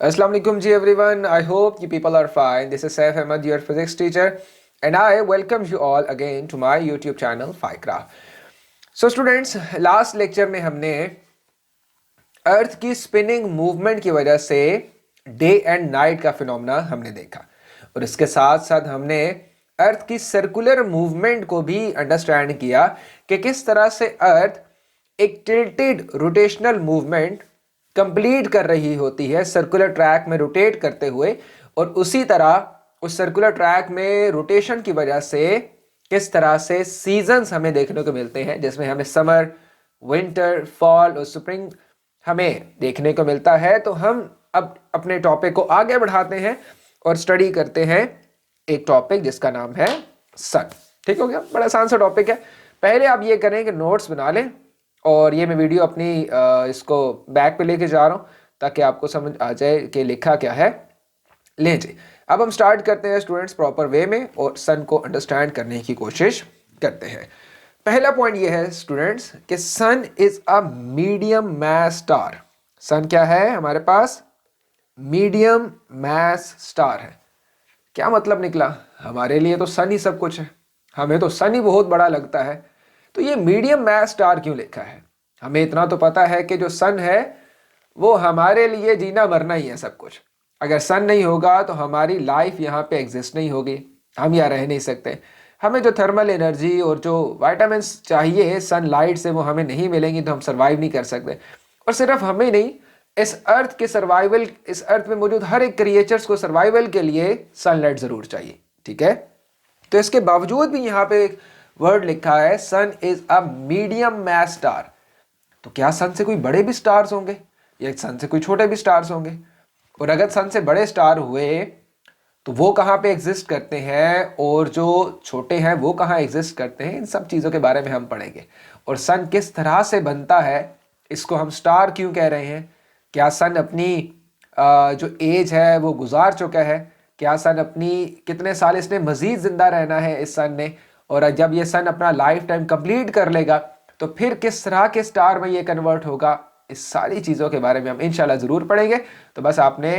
Assalamu alaikum ji everyone. I hope you people are fine. This is Saif Ahmed, your physics teacher, and I welcome you all again to my YouTube channel Phycraft. So students, last lecture में हमने अर्थ की spinning movement की वजह से day and night का phenomena हमने देखा और इसके साथ साथ हमने अर्थ की सर्कुलर मूवमेंट को भी अंडरस्टैंड किया कि किस तरह से अर्थ एक टिल्टेड रोटेशनल मूवमेंट कंप्लीट कर रही होती है सर्कुलर ट्रैक में रोटेट करते हुए, और उसी तरह उस सर्कुलर ट्रैक में रोटेशन की वजह से किस तरह से सीजन्स हमें देखने को मिलते हैं, जिसमें हमें समर, विंटर, फॉल और स्प्रिंग हमें देखने को मिलता है। तो हम अब अपने टॉपिक को आगे बढ़ाते हैं और स्टडी करते हैं एक टॉपिक जिसका नाम है सन। ठीक हो गया, बड़ा आसान सा टॉपिक है। पहले आप ये करें कि नोट्स बना लें, और ये मैं वीडियो अपनी इसको बैक पे लेके जा रहा हूँ ताकि आपको समझ आ जाए कि लिखा क्या है। लें जी, अब हम स्टार्ट करते हैं स्टूडेंट्स प्रॉपर वे में और सन को अंडरस्टैंड करने की कोशिश करते हैं। पहला पॉइंट ये है स्टूडेंट्स कि sun is a medium mass star. Sun क्या है हमारे पास? मीडियम मैस स्टार है। क्या मतलब निकला? हमारे लिए तो सन ही सब कुछ है, हमें तो सन ही बहुत बड़ा लगता है, तो ये मीडियम मैस स्टार क्यों लिखा है? हमें इतना तो पता है कि जो सन है वो हमारे लिए जीना मरना ही है सब कुछ। अगर सन नहीं होगा तो हमारी लाइफ यहाँ पे एग्जिस्ट नहीं होगी, हम यहाँ रह नहीं सकते। हमें जो थर्मल एनर्जी और जो वाइटामिन्स चाहिए सनलाइट से वो हमें नहीं मिलेंगी तो हम सर्वाइव नहीं कर सकते। और सिर्फ हमें नहीं, इस अर्थ के सर्वाइवल, इस अर्थ में मौजूद हर एक क्रिएचर्स को सर्वाइवल के लिए सनलाइट जरूर चाहिए। ठीक है, तो इसके बावजूद भी यहाँ पे एक वर्ड लिखा है sun is a medium mass star. तो क्या सन से कोई बड़े भी स्टार्स होंगे या सन से कोई छोटे भी स्टार्स होंगे? और अगर सन से बड़े स्टार हुए तो वो कहाँ पे एग्जिस्ट करते हैं और जो छोटे हैं वो कहाँ एग्जिस्ट करते हैं, इन सब चीज़ों के बारे में हम पढ़ेंगे। और सन किस तरह से बनता है, इसको हम स्टार क्यों कह रहे हैं, क्या सन अपनी जो एज है वो गुजार चुका है, क्या सन अपनी कितने साल इसने मजीद जिंदा रहना है इस सन ने, और जब ये सन अपना लाइफ टाइम कंप्लीट कर लेगा तो फिर किस तरह के स्टार में ये कन्वर्ट होगा, इस सारी चीज़ों के बारे में हम इंशाल्लाह ज़रूर पढ़ेंगे। तो बस आपने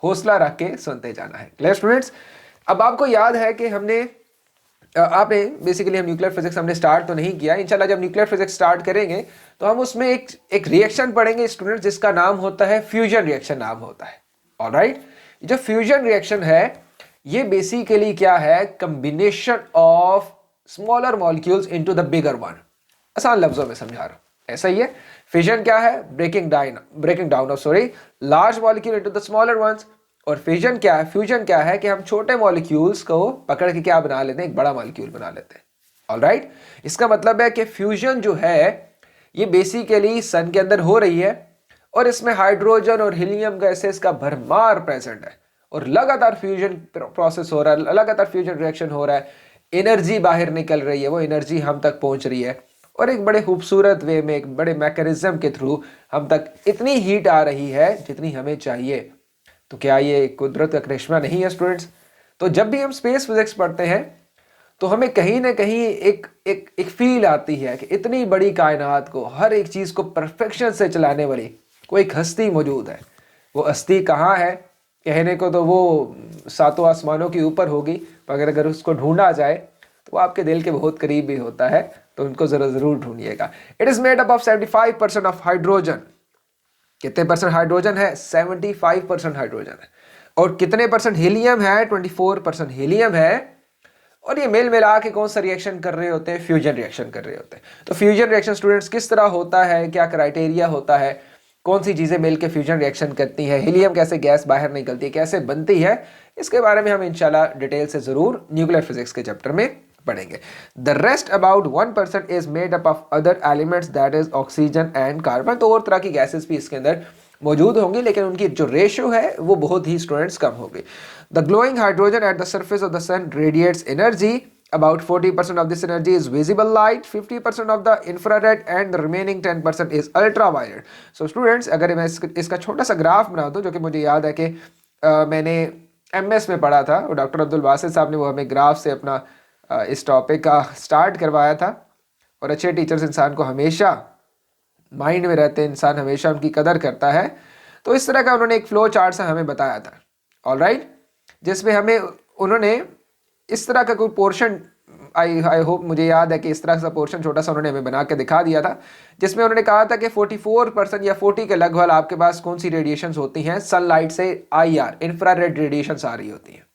हौसला रख के सुनते जाना है। Clear students? अब आपको याद है कि हमने आपने बेसिकली हम न्यूक्लियर फिजिक्स हमने स्टार्ट तो नहीं किया। इंशाल्लाह जब न्यूक्लियर फिजिक्स स्टार्ट करेंगे तो हम उसमें एक रिएक्शन पढ़ेंगे स्टूडेंट्स जिसका नाम होता है फ्यूजन रिएक्शन नाम होता है। ऑलराइट, जो फ्यूजन रिएक्शन है ये बेसिकली क्या है? Combination of smaller molecules into the bigger one. आसान लफ्जों में समझा रहा हूं, ऐसा ही है। फिजन क्या है? Breaking down of large molecule into the smaller ones. और फिजन क्या है? फ्यूजन क्या है कि हम छोटे मॉलिक्यूल्स को पकड़ के क्या बना लेते हैं? एक बड़ा मॉलिक्यूल बना लेते हैं। ऑलराइट, इसका मतलब है कि फ्यूजन जो है ये बेसिकली सन के अंदर हो रही है और इसमें हाइड्रोजन और हीलियम गैसेस का भरमार प्रेजेंट है और लगातार फ्यूजन प्रोसेस हो रहा है, लगातार फ्यूजन रिएक्शन हो रहा है, एनर्जी बाहर निकल रही है, वो एनर्जी हम तक पहुंच रही है और एक बड़े खूबसूरत वे में, एक बड़े मैकेनिज्म के थ्रू हम तक इतनी हीट आ रही है जितनी हमें चाहिए। तो क्या ये कुदरत का करिश्मा नहीं है स्टूडेंट्स? तो जब भी हम स्पेस फिजिक्स पढ़ते हैं तो हमें कहीं ना कहीं एक फील आती है कि इतनी बड़ी कायनात को, हर एक चीज़ को परफेक्शन से चलाने वाली कोई एक हस्ती मौजूद है। वो हस्ती कहाँ है? कहने को तो वो सातों आसमानों के ऊपर होगी, मगर अगर उसको ढूंढा जाए तो वो आपके दिल के बहुत करीब भी होता है, तो उनको जरूर ढूंढिएगा। It is made up of 75% of hydrogen. कितने परसेंट हाइड्रोजन है? 75% हाइड्रोजन है। और कितने परसेंट हीलियम है? 24% हीलियम है। और ये मेल मिला के कौन सा रिएक्शन कर रहे होते हैं? फ्यूजन रिएक्शन कर रहे होते हैं। तो फ्यूजन रिएक्शन स्टूडेंट्स किस तरह होता है, क्या क्राइटेरिया होता है, कौन सी चीजें मिल के फ्यूजन रिएक्शन करती है, हीलियम कैसे गैस बाहर निकलती है, कैसे बनती है, इसके बारे में हम इंशाल्लाह डिटेल से जरूर न्यूक्लियर फिजिक्स के चैप्टर में पढ़ेंगे। The rest about 1% is made up of other elements that is oxygen and carbon. तो और तरह की गैसेस भी इसके अंदर मौजूद होंगी, लेकिन उनकी जो रेशियो है वो बहुत ही स्टूडेंट्स कम होगी। The glowing hydrogen at the surface of the sun radiates energy. About 40% of this energy is visible light, 50% of the infrared and the remaining 10% is ultraviolet. So students, अगर मैं इसका छोटा सा ग्राफ बना दूं, जो कि मुझे याद है कि मैंने MS में पढ़ा था और डॉक्टर अब्दुल बासित साहब ने वो हमें ग्राफ से अपना इस टॉपिक का स्टार्ट करवाया था। और अच्छे टीचर्स इंसान को हमेशा माइंड में रहते हैं, इंसान हमेशा उनकी कदर करता है। तो इस तरह का उन्होंने एक फ्लो चार्ट सा हमें बताया था, ऑलराइट, जिसमें हमें उन्होंने इस तरह का कोई पोर्शन, आई होप मुझे याद है कि इस तरह सा पोर्शन छोटा सा उन्होंने हमें बना के दिखा दिया था, जिसमें उन्होंने कहा था कि 44% या 40 के लगभग आपके पास कौन सी रेडिएशंस होती हैं सनलाइट से, IR इंफ्रारेड रेडिएशंस आ रही होती हैं,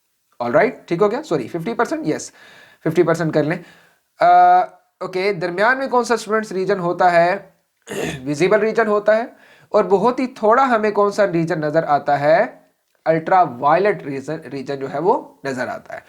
ऑलराइट, ठीक हो गया, सॉरी 50%, यस 50% कर लें। ओके, दरमियान में कौन सा स्टूडेंट्स रीजन होता है, विजिबल रीजन होता है, और बहुत ही थोड़ा हमें कौन सा रीजन नजर आता है, अल्ट्रा वायलेट रीजन जो है वो नजर आता है।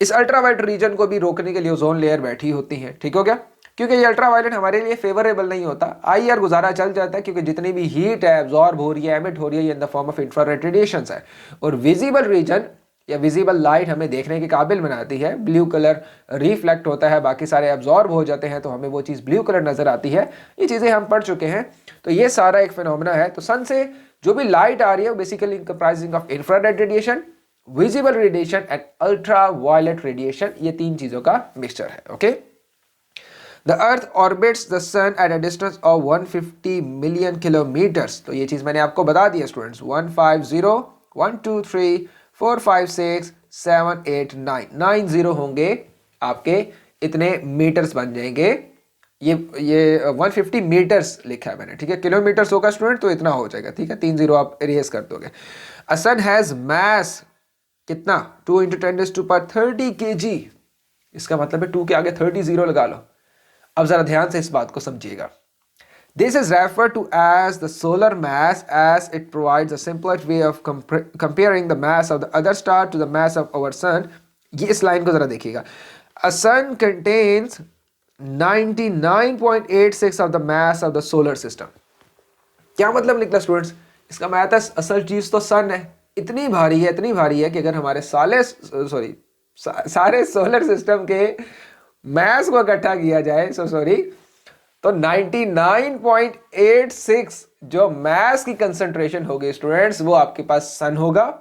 इस अल्ट्रा वायलेट रीजन को भी रोकने के लिए ओजोन लेयर बैठी होती है, ठीक हो गया, क्योंकि ये अल्ट्रा वायलेट हमारे लिए फेवरेबल नहीं होता, IR गुजारा चल जाता है, क्योंकि जितनी भी हीट है एब्जॉर्ब हो रही है, एमिट हो रही है, ये in the form of infrared radiations है, और विजिबल रीजन या विजिबल लाइट हमें देखने के काबिल बनाती है, ब्लू कलर रिफ्लेक्ट होता है, बाकी सारे एब्जॉर्ब हो जाते हैं, तो हमें वो चीज़ ब्लू कलर नजर आती है। ये चीज़ें हम पढ़ चुके हैं, तो ये सारा एक फिनोमेना है। तो सन से जो भी लाइट आ रही है basically comprising of infrared radiation, visible radiation and ultraviolet radiation, ये तीन चीजों का मिक्सचर है। Okay, the earth orbits the sun at a distance of 150 million kilometres. तो ये चीज मैंने आपको बता दी है स्टूडेंट्स, 150 1 2 3 4 5 6 7 8 9 9 0 होंगे आपके, इतने मीटर्स बन जाएंगे। ये 150 मीटर्स लिखा है मैंने, ठीक है, किलोमीटर्स होगा स्टूडेंट तो इतना हो जाएगा, ठीक है, 3 0 आप इरेज कर दोगे। अ सन हैज मास कितना, 2 × 10⁻30 kg, इसका मतलब है 2 के आगे 30 0 लगा लो। अब जरा ध्यान से इस बात को समझिएगा। This is referred to as the solar mass as it provides a simplest way of comparing the mass of the other star to the mass of our sun। ये इस लाइन को जरा देखिएगा। A sun contains 99.86 of the mass of the solar system। क्या मतलब निकला students, इसका मतलब असल चीज तो सन है, इतनी भारी है, इतनी भारी है कि अगर हमारे सारे सोलर सिस्टम के मैस को इकट्ठा किया जाए तो 99.86 जो मैस की कंसंट्रेशन होगी स्टूडेंट्स वो आपके पास सन होगा,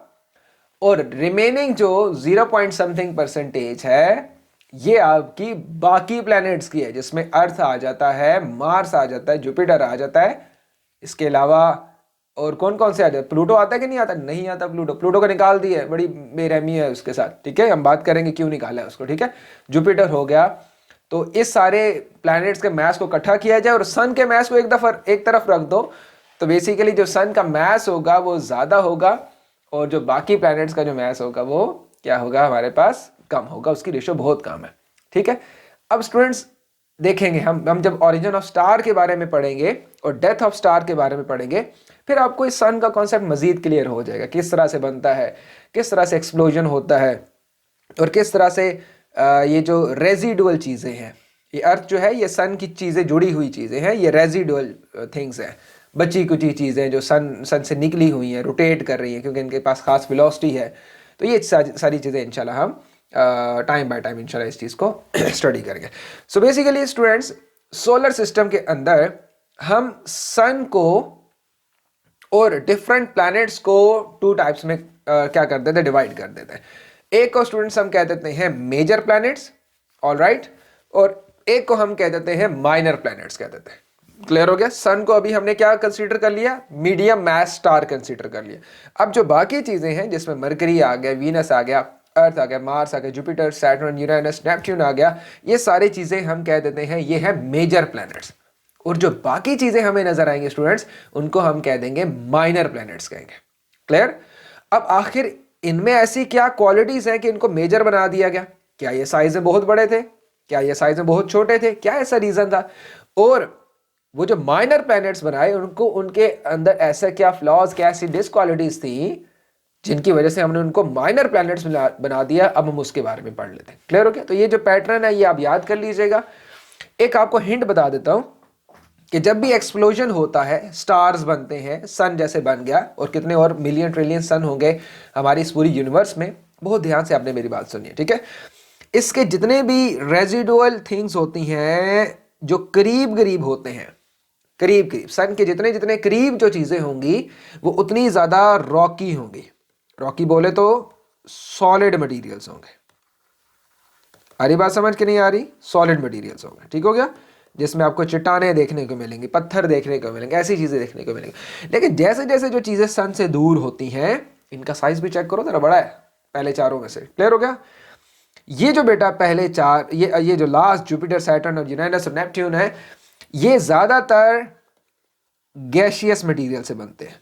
और रिमेनिंग जो 0 समथिंग परसेंटेज है ये आपकी बाकी प्लैनेट्स की है, जिसमें अर्थ आ जाता है, मार्स आ जाता है, जुपिटर आ जाता है, इसके अलावा और कौन कौन से आ जाते, प्लूटो आता है कि नहीं आता, नहीं आता प्लूटो को निकाल दिया है, बड़ी बेरहमी है उसके साथ, ठीक है, हम बात करेंगे क्यों निकाला है उसको, ठीक है। जुपिटर हो गया, तो इस सारे प्लैनेट्स के मैस को इकट्ठा किया जाए और सन के मैस को एक तरफ रख दो, तो बेसिकली जो सन का मैस होगा वो ज्यादा होगा, और जो बाकी प्लैनेट्स का जो मैस होगा वो क्या होगा, हमारे पास कम होगा, उसकी रेशो बहुत कम है, ठीक है। अब स्टूडेंट्स देखेंगे हम जब ओरिजिन ऑफ स्टार के बारे में पढ़ेंगे और डेथ ऑफ स्टार के बारे में पढ़ेंगे, फिर आपको इस सन का कॉन्सेप्ट मजीद क्लियर हो जाएगा, किस तरह से बनता है, किस तरह से एक्सप्लोजन होता है, और किस तरह से ये जो रेजिडुअल चीज़ें हैं, ये अर्थ जो है ये सन की चीज़ें जुड़ी हुई चीज़ें हैं, ये रेजिडुअल थिंग्स हैं, बची कुची चीज़ें जो सन से निकली हुई हैं, रोटेट कर रही हैं क्योंकि इनके पास खास वेलोसिटी है। तो ये सारी चीज़ें इंशाल्लाह हम टाइम बाय टाइम इंशाल्लाह इस चीज़ को स्टडी करेंगे। So basically students, solar system के अंदर हम सन को और डिफरेंट प्लैनेट्स को 2 टाइप्स में क्या कर देते हैं, डिवाइड कर देते हैं। एक को स्टूडेंट्स हम कह देते हैं मेजर प्लैनेट्स, ऑलराइट, और एक को हम कह देते हैं माइनर प्लैनेट्स कह देते हैं। क्लियर हो गया। सन को अभी हमने क्या कंसीडर कर लिया, मीडियम मैस स्टार कंसीडर कर लिया। अब जो बाकी चीजें हैं जिसमें मरकरी आ गया, वीनस आ गया, अर्थ आ गया, मार्स आ गया, जुपिटर, सैटर्न, यूरेनस, नेपच्यून आ गया, ये सारी चीजें हम कह देते हैं ये है मेजर प्लैनेट्स। और जो बाकी चीजें हमें नजर आएंगे स्टूडेंट्स, उनको हम कह देंगे माइनर प्लैनेट्स कहेंगे। क्लियर। अब आखिर इनमें ऐसी क्या क्वालिटीज हैं कि इनको मेजर बना दिया गया? क्या ये साइज में बहुत बड़े थे, क्या ये साइज में बहुत छोटे थे, क्या ऐसा रीजन था? और वो जो माइनर प्लैनेट्स बनाए उनको, उनके अंदर ऐसा क्या फ्लॉज, क्या ऐसी डिसक्वालिटीज थी जिनकी वजह से हमने उनको माइनर प्लैनेट्स बना दिया। अब हम उसके बारे में पढ़ लेते हैं। क्लियर हो गया। तो ये जो पैटर्न है ये आप याद कर लीजिएगा। एक आपको हिंट बता देता हूं कि जब भी एक्सप्लोजन होता है, स्टार्स बनते हैं, सन जैसे बन गया, और कितने और मिलियन ट्रिलियन सन होंगे हमारी इस पूरी यूनिवर्स में। बहुत ध्यान से आपने मेरी बात सुनी है, ठीक है। इसके जितने भी रेजिडुअल थिंग्स होती हैं जो करीब करीब होते हैं, करीब करीब सन के जितने जितने करीब जो चीजें होंगी वो उतनी ज्यादा रॉकी होंगी। रॉकी बोले तो सॉलिड मटेरियल्स होंगे। आ रही बात समझ के नहीं आ रही? सॉलिड मटेरियल्स होंगे। ठीक हो गया। जिसमें आपको चट्टानें देखने को मिलेंगी, पत्थर देखने को मिलेंगे, ऐसी चीज़ें देखने को मिलेंगी। लेकिन जैसे जैसे जो चीज़ें सन से दूर होती हैं, इनका साइज भी चेक करो, जरा बड़ा है पहले चारों में से। क्लियर हो गया? ये जो बेटा पहले चार, ये जो लास्ट जुपिटर, सैटर्न और यूरेनस और नेपट्यून है, ये ज़्यादातर गैशियस मटेरियल से बनते हैं।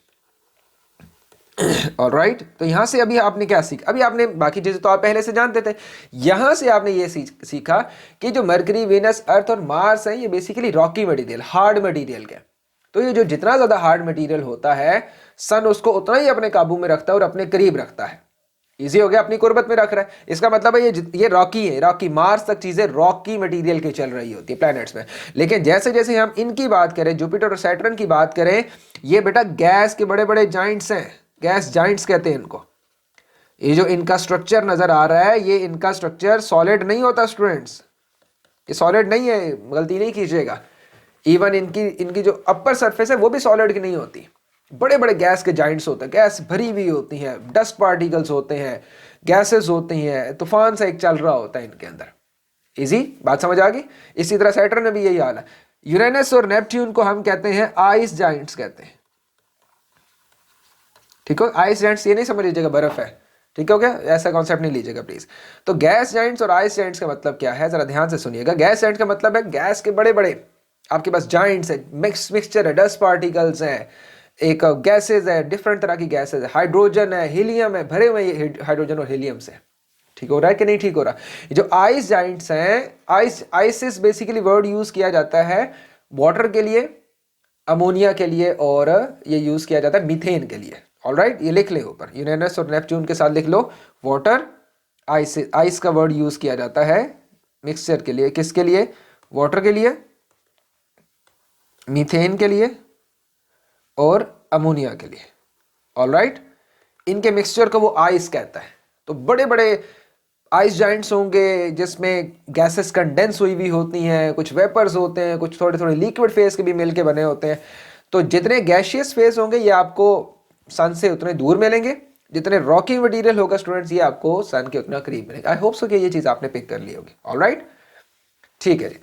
ऑलराइट, तो यहां से अभी आपने क्या सीखा? अभी आपने बाकी चीजें तो आप पहले से जानते थे, यहां से आपने ये सीखा कि जो मरकरी, वेनस, अर्थ और मार्स है, ये basically Rocky material, hard material के। तो ये जो जितना ज्यादा हार्ड मटेरियल होता है, सन उसको उतना ही अपने काबू में रखता है और अपने करीब रखता है। इजी हो गया, अपनी कुर्बत में रख रहा है। इसका मतलब है ये रॉकी है, रॉकी, मार्स तक चीजें रॉकी मटेरियल की चल रही होती है प्लैनेट्स में। लेकिन जैसे जैसे हम इनकी बात करें, जुपिटर और सैटर्न की बात करें, ये बेटा गैस के बड़े बड़े जाइंट्स हैं, गैस जाइंट्स कहते हैं इनको। ये जो इनका स्ट्रक्चर नजर आ रहा है, ये इनका स्ट्रक्चर सॉलिड नहीं होता स्टूडेंट्स, ये सॉलिड नहीं है, गलती नहीं कीजिएगा। इवन इनकी जो अपर सरफेस है वो भी सॉलिड की नहीं होती, बड़े बड़े गैस के जाइंट्स होते हैं, गैस भरी हुई होती है, डस्ट पार्टिकल्स होते हैं, गैसेस होती हैं, तूफान सा एक चल रहा होता है इनके अंदर। इजी बात समझ आ गई? इसी तरह सैटर्न में भी यही हाल है। यूरेनस और नेपट्यून को हम कहते हैं आइस जाइंट्स कहते हैं। ठीक हो? आइस जाइंट्स ये नहीं समझ लीजिएगा बर्फ है, ठीक हो गया? ऐसा कॉन्सेप्ट नहीं लीजिएगा प्लीज। तो गैस जाइंट्स और आइस जाइंट्स का मतलब क्या है, जरा ध्यान से सुनिएगा। गैस जाइंट्स का मतलब है गैस के बड़े बड़े आपके पास जाइंट्स है, मिक्सचर है, डस्ट पार्टिकल्स है, एक गैसेज है, डिफरेंट तरह की गैसेज है, हाइड्रोजन है, हीलियम है, भरे हुए हाइड्रोजन और हीलियम से। ठीक हो रहा है कि नहीं ठीक हो रहा? जो आइस जाइंट्स हैं, आइसिस बेसिकली वर्ड यूज किया जाता है वाटर के लिए, अमोनिया के लिए, और ये यूज किया जाता है मीथेन के लिए। ऑलराइट, ये लिख ले ऊपर, यूरेनस और नेपट्यून के साथ लिख लो वाटर, आइस का वर्ड यूज किया जाता है मिक्सचर के लिए। किसके लिए? वाटर के लिए, मीथेन के लिए और अमोनिया के लिए। ऑलराइट, इनके मिक्सचर को वो आइस कहता है। तो बड़े बड़े आइस जाइंट्स होंगे जिसमें गैसेस कंडेंस हुई होती हैं, कुछ वेपर्स होते हैं, कुछ थोड़े थोड़े लिक्विड फेस के भी मिलके बने होते हैं। तो जितने गैशियस फेस होंगे ये आपको सन से उतने दूर मिलेंगे, जितने रॉकी मटेरियल होगा स्टूडेंट्स ये आपको सन के उतना करीब मिलेंगे। आई होप सो कि ये चीज आपने पिक कर ली होगी। ऑलराइट, ठीक है जी।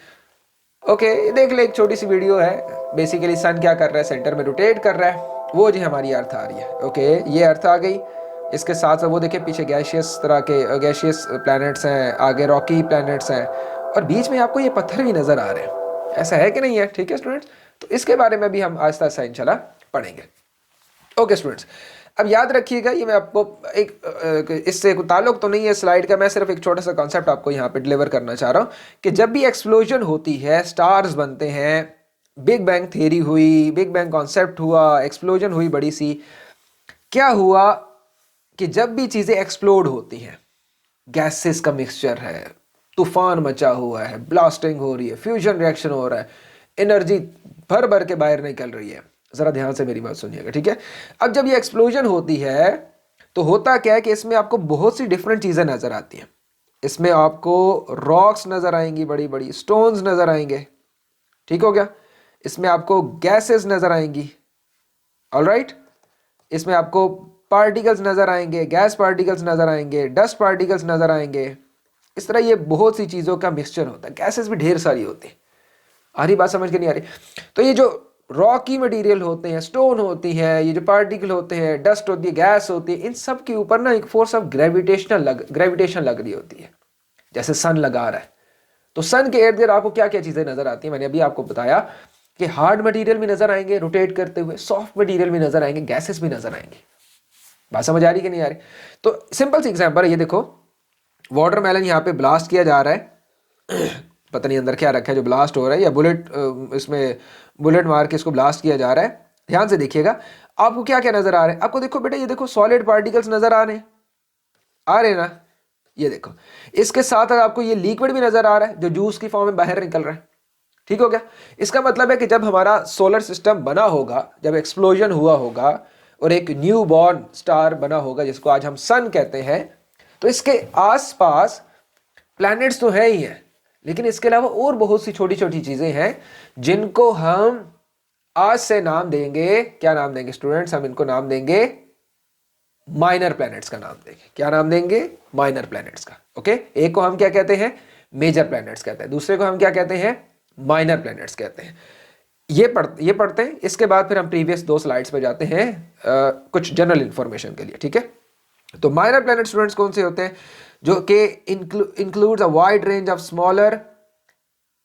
ओके, देख ले, एक छोटी सी वीडियो है। बेसिकली सन क्या कर रहा है, सेंटर में रोटेट कर रहा है, वो जी हमारी अर्थ आ रही है। ओके, ये अर्थ आ गई, इसके साथ साथ वो देखिए पीछे गैशियस तरह के गैशियस प्लैनेट्स हैं, आगे रॉकी प्लैनेट्स हैं, और बीच में आपको ये पत्थर भी नजर आ रहे हैं। ऐसा है कि नहीं है? ठीक है स्टूडेंट्स, तो इसके बारे में भी हम आहिस्ता आहिस्ता इंशाल्लाह पढ़ेंगे। ओके स्टूडेंट्स, अब याद रखिएगा, ये मैं आपको एक इससे कोई ताल्लुक तो नहीं है स्लाइड का, मैं सिर्फ एक छोटा सा कॉन्सेप्ट आपको यहाँ पे डिलीवर करना चाह रहा हूँ कि जब भी एक्सप्लोजन होती है, स्टार्स बनते हैं, बिग बैंग थियरी हुई, बिग बैंग कॉन्सेप्ट हुआ, एक्सप्लोजन हुई बड़ी सी, क्या हुआ कि जब भी चीजें एक्सप्लोड होती हैं, गैसेस का मिक्सचर है, तूफान मचा हुआ है, ब्लास्टिंग हो रही है, फ्यूजन रिएक्शन हो रहा है, एनर्जी भर भर के बाहर निकल रही है। जरा ध्यान से मेरी बात सुनिएगा, ठीक है? अब जब ये एक्सप्लोजन होती है तो होता क्या है कि इसमें आपको बहुत सी डिफरेंट चीजें नजर आती हैं। इसमें आपको रॉक्स नजर आएंगी, बड़ी बड़ी स्टोन्स नजर आएंगे, ठीक हो गया? इसमें आपको गैसेस नजर आएंगी। ऑलराइट, इसमें आपको पार्टिकल्स नजर आएंगे, गैस पार्टिकल्स नजर आएंगे, डस्ट पार्टिकल्स नजर आएंगे। इस तरह ये बहुत सी चीजों का मिक्सचर होता है। गैसेस भी ढेर सारी होती है। आ रही बात समझ के नहीं आ रही? तो ये जो रॉकी मटेरियल होते हैं, स्टोन होती है, ये जो पार्टिकल होते हैं, डस्ट होती है, गैस होती है, इन सब के ऊपर ना एक फोर्स ऑफ ग्रेविटेशन लग रही होती है, जैसे सन लगा रहा है। तो सन के इर्द गिर्द आपको क्या क्या चीजें नजर आती हैं? मैंने अभी आपको बताया कि हार्ड मटेरियल भी नजर आएंगे रोटेट करते हुए, सॉफ्ट मटेरियल भी नजर आएंगे, गैसेस भी नजर आएंगे। बात समझ आ रही कि नहीं आ रही? तो सिंपल सी एग्जांपल है, ये देखो वाटरमेलन यहाँ पे ब्लास्ट किया जा रहा है पता नहीं अंदर क्या रखा है जो ब्लास्ट हो रहा है, या बुलेट, इसमें बुलेट मार के इसको ब्लास्ट किया जा रहा है। ध्यान से देखिएगा, आपको क्या क्या नजर आ रहा है? आपको देखो बेटा, ये देखो सॉलिड पार्टिकल्स नजर आ रहे हैं ना? ये देखो, इसके साथ आपको ये लिक्विड भी नजर आ रहा है जो जूस की फॉर्म में बाहर निकल रहा है। ठीक हो गया? इसका मतलब है कि जब हमारा सोलर सिस्टम बना होगा, जब एक्सप्लोजन हुआ होगा और एक न्यू बॉर्न स्टार बना होगा जिसको आज हम सन कहते हैं, तो इसके आसपास प्लैनेट्स तो है ही हैं, लेकिन इसके अलावा और बहुत सी छोटी छोटी चीजें हैं जिनको हम आज से नाम देंगे। क्या नाम देंगे स्टूडेंट्स? हम इनको नाम देंगे माइनर प्लैनेट्स का नाम देंगे। क्या नाम देंगे? माइनर प्लैनेट्स का। ओके, एक को हम क्या कहते हैं? मेजर प्लैनेट्स कहते हैं। दूसरे को हम क्या कहते हैं? माइनर प्लैनेट्स कहते हैं। ये पढ़ते हैं, इसके बाद फिर हम प्रीवियस 2 स्लाइड्स पे जाते हैं कुछ जनरल इंफॉर्मेशन के लिए, ठीक है। तो माइनर प्लैनेट स्टूडेंट्स कौन से होते हैं? जो कि includes a wide range of smaller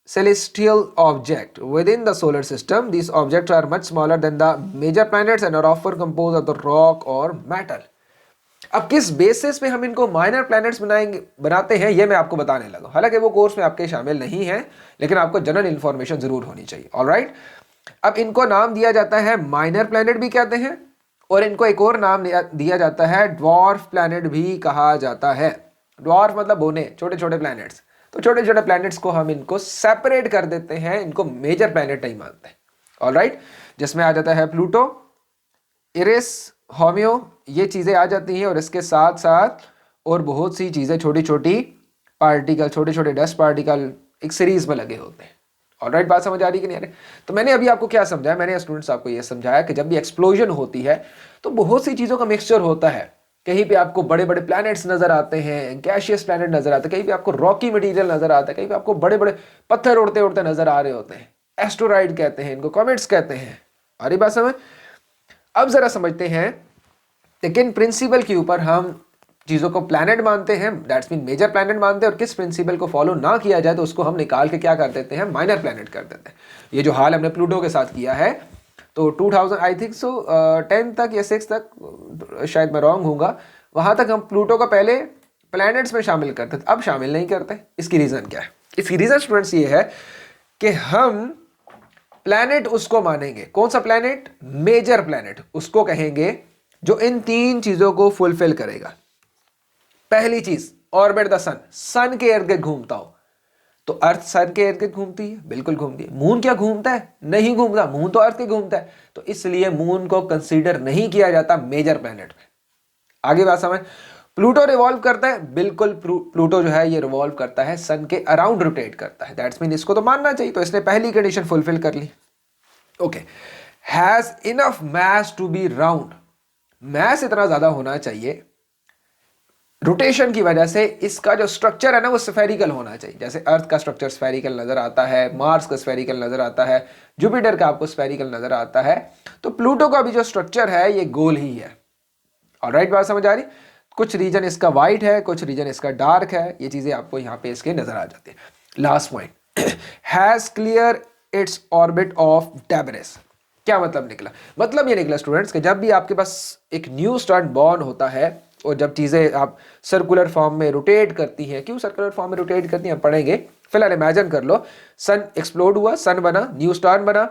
celestial object within the solar system. These objects are much smaller than the major planets and are often composed of the rock or metal. अब किस basis पे हम इनको minor planets बनाते हैं ये मैं आपको बताने लगा। हालांकि वो कोर्स में आपके शामिल नहीं है, लेकिन आपको जनरल इंफॉर्मेशन जरूर होनी चाहिए। ऑलराइट, अब इनको नाम दिया जाता है माइनर प्लैनेट भी कहते हैं, और इनको एक और नाम दिया जाता है ड्वार्फ प्लैनेट भी कहा जाता है। ड्वार्फ मतलब बोने, छोटे छोटे प्लैनेट्स। तो छोटे छोटे प्लैनेट्स को हम इनको सेपरेट कर देते हैं, इनको मेजर प्लैनेट नहीं मानते। ऑलराइट, जिसमें आ जाता है प्लूटो, इरिस, होमियो, ये चीजें आ जाती हैं, और इसके साथ साथ और बहुत सी चीजें, छोटी छोटी पार्टिकल, छोटे छोटे डस्ट पार्टिकल एक सीरीज में लगे होते हैं। ऑलराइट, बात समझ आ रही कि नहीं आ रही? तो मैंने अभी आपको क्या समझाया? मैंने स्टूडेंट्स आपको ये समझाया कि जब भी एक्सप्लोजन होती है तो बहुत सी चीजों का मिक्सचर होता है। कहीं पे आपको बड़े बड़े प्लैनेट्स नजर आते हैं, गैशियस प्लैनेट नजर आते हैं, कहीं पे आपको रॉकी मटेरियल नजर आता है, कहीं पे आपको बड़े बड़े पत्थर उड़ते उड़ते नजर आ रहे होते हैं। एस्टेरॉइड कहते हैं इनको, कॉमेट्स कहते हैं। आ रही बात समझ? अब जरा समझते हैं कि किन प्रिंसिपल के ऊपर हम चीजों को प्लैनेट मानते हैं, दैट्स मीन मेजर प्लैनेट मानते हैं, और किस प्रिंसिपल को फॉलो ना किया जाए तो उसको हम निकाल के क्या कर देते हैं, माइनर प्लैनेट कर देते हैं। ये जो हाल हमने प्लूटो के साथ किया है, तो 2000 आई थिंक सो 10 तक या 6 तक, शायद मैं रॉन्ग हूँगा, वहां तक हम प्लूटो को पहले प्लैनेट्स में शामिल करते थे, अब शामिल नहीं करते। इसकी रीजन क्या है? इसकी रीजन स्टूडेंट्स ये है कि हम प्लैनेट उसको मानेंगे, कौन सा प्लैनेट? मेजर प्लैनेट उसको कहेंगे जो इन 3 चीजों को फुलफिल करेगा। पहली चीज, ऑर्बिट द सन, सन के इर्द गिर्द घूमता हो। तो अर्थ सन के इर्द गिर्द घूमती है, बिल्कुल घूमती है। मून क्या घूमता है? नहीं घूमता, मून तो अर्थ के घूमता है। तो इसलिए मून को कंसीडर नहीं किया जाता मेजर प्लैनेट में। आगे बात समझ? प्लूटो रिवॉल्व करता है, बिल्कुल प्लूटो जो है ये रिवॉल्व करता है, सन के अराउंड रोटेट करता है। दैट्स मीन इसको तो मानना चाहिए, तो इसने पहली कंडीशन फुलफिल कर ली। Okay, has enough mass to be round, mass इतना ज्यादा होना चाहिए, रोटेशन की वजह से इसका जो स्ट्रक्चर है ना वो स्फेरिकल होना चाहिए। जैसे अर्थ का स्ट्रक्चर स्फेरिकल नजर आता है, मार्स का स्फेरिकल नजर आता है, जुपिटर का आपको स्फेरिकल नजर आता है, तो प्लूटो का भी जो स्ट्रक्चर है ये गोल ही है। ऑलराइट, बात समझ आ रही? कुछ रीजन इसका वाइट है, कुछ रीजन इसका डार्क है, ये चीजें आपको यहाँ पे इसके नजर आ जाती है। Last point, has clear its orbit of debris. क्या मतलब निकला? मतलब ये निकला स्टूडेंट्स कि जब भी आपके पास एक न्यू स्टार बॉर्न होता है और जब चीजें आप सर्कुलर फॉर्म में रोटेट करती हैं, क्यों सर्कुलर फॉर्म में रोटेट करती हैं पढ़ेंगे। फिलहाल इमेजिन कर लो, सन एक्सप्लोड हुआ, सन बना, न्यू स्टार बना,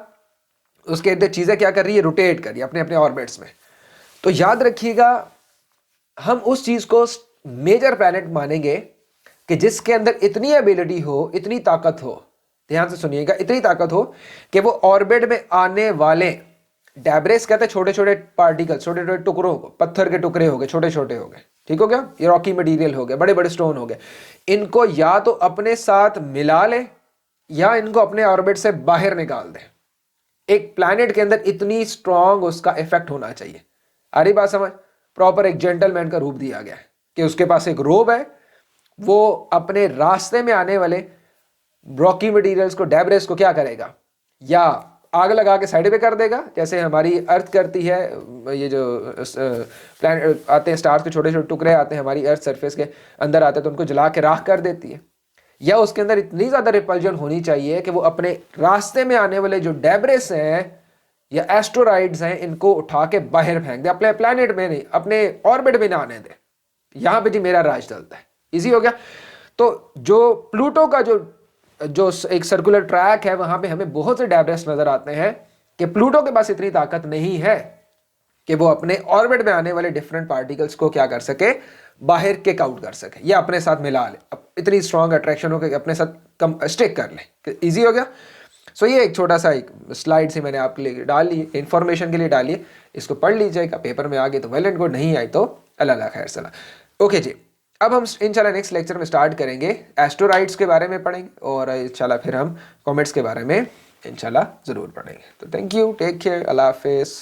उसके इर्द चीजें क्या कर रही है? रोटेट कर रही है अपने अपने ऑर्बिट्स में। तो याद रखिएगा, हम उस चीज को मेजर प्लैनेट मानेंगे कि जिसके अंदर इतनी एबिलिटी हो, इतनी ताकत हो, ध्यान से सुनिएगा, इतनी ताकत हो कि वो ऑर्बिट में आने वाले डेब्रिस कहते हैं छोटे छोटे पार्टिकल, छोटे छोटे टुकड़ों को, पत्थर के टुकड़े हो गए, छोटे छोटे हो गए, ठीक हो गया, ये रॉकी मटेरियल हो गए, बड़े बड़े स्टोन हो गए, इनको या तो अपने साथ मिला ले या इनको अपने ऑर्बिट से बाहर निकाल दे। एक प्लैनेट के अंदर इतनी स्ट्रांग उसका इफेक्ट होना चाहिए। आ रही बात समझ? प्रॉपर एक जेंटलमैन का रूप दिया गया है कि उसके पास एक रोब है, वो अपने रास्ते में आने वाले रॉकी मटेरियल्स को, डेब्रिस को क्या करेगा? या आग लगा के साइड पे कर देगा, जैसे हमारी अर्थ करती है। ये जो प्लैनेट आते हैं, स्टार्स के छोटे छोटे टुकड़े आते हैं हमारी अर्थ सरफेस के अंदर आते हैं, तो उनको जला के राख कर देती है। या उसके अंदर इतनी ज्यादा रिपल्जन होनी चाहिए कि वो अपने रास्ते में आने वाले जो डेब्रिस हैं या एस्टेरॉइड्स हैं, इनको उठा के बाहर फेंक दे, अपने प्लैनेट में नहीं, अपने ऑर्बिट में ना आने दे। यहां पे जी मेरा राज चलता है। इजी हो गया? तो जो प्लूटो का जो एक सर्कुलर ट्रैक है, वहां पे हमें बहुत से डेब्रिस नजर आते हैं कि प्लूटो के पास इतनी ताकत नहीं है कि वो अपने ऑर्बिट में आने वाले डिफरेंट पार्टिकल्स को क्या कर सके? बाहर किक आउट कर सके या अपने साथ मिला ले। अब इतनी स्ट्रॉन्ग अट्रैक्शन हो कि अपने साथ कम स्टिक कर ले। इजी हो गया? सो ये एक छोटा सा एक स्लाइड से मैंने आपके लिए डाल ली, इंफॉर्मेशन के लिए डाली है, इसको पढ़ लीजिएगा। पेपर में आ गए तो वेल एंड गुड, नहीं आई तो अल्लाह खैर सला। ओके जी, अब हम इंशाल्लाह नेक्स्ट लेक्चर में स्टार्ट करेंगे, एस्टेरॉइड्स के बारे में पढ़ेंगे और इंशाल्लाह फिर हम कॉमेट्स के बारे में इंशाल्लाह ज़रूर पढ़ेंगे। तो थैंक यू, टेक केयर, अल्लाह हाफिज़।